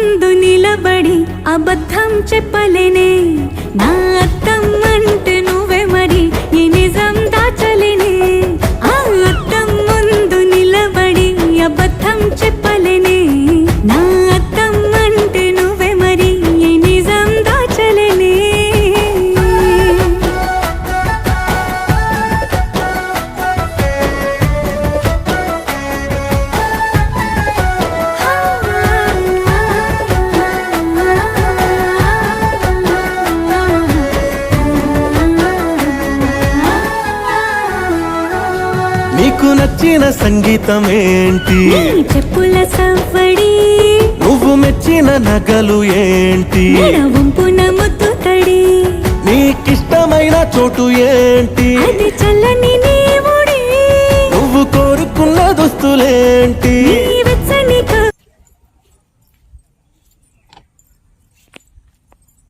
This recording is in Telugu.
ముందు నిలబడి అబద్ధం చెప్పలేనే నా అద్దం అంటే నువ్వే మరి ఈ నిజం దాచలేనే ఆ అద్దం ముందు నిలబడి అబద్ధం చెప్పలేనే నా అద్దం అంటే నువ్వే మరి ఈ నిజం దాచలేనే నీకు నచ్చిన సంగీతం ఏంటి చెప్పుల సవ్వడి నువ్వు మెచ్చిన నగలు ఏంటి వంపున ముద్దు తడి నీకిష్టమైన చోటు ఏంటి అది చల్లని నీ ఒడి నువ్వు కోరుకున్న దుస్తులేంటి నీ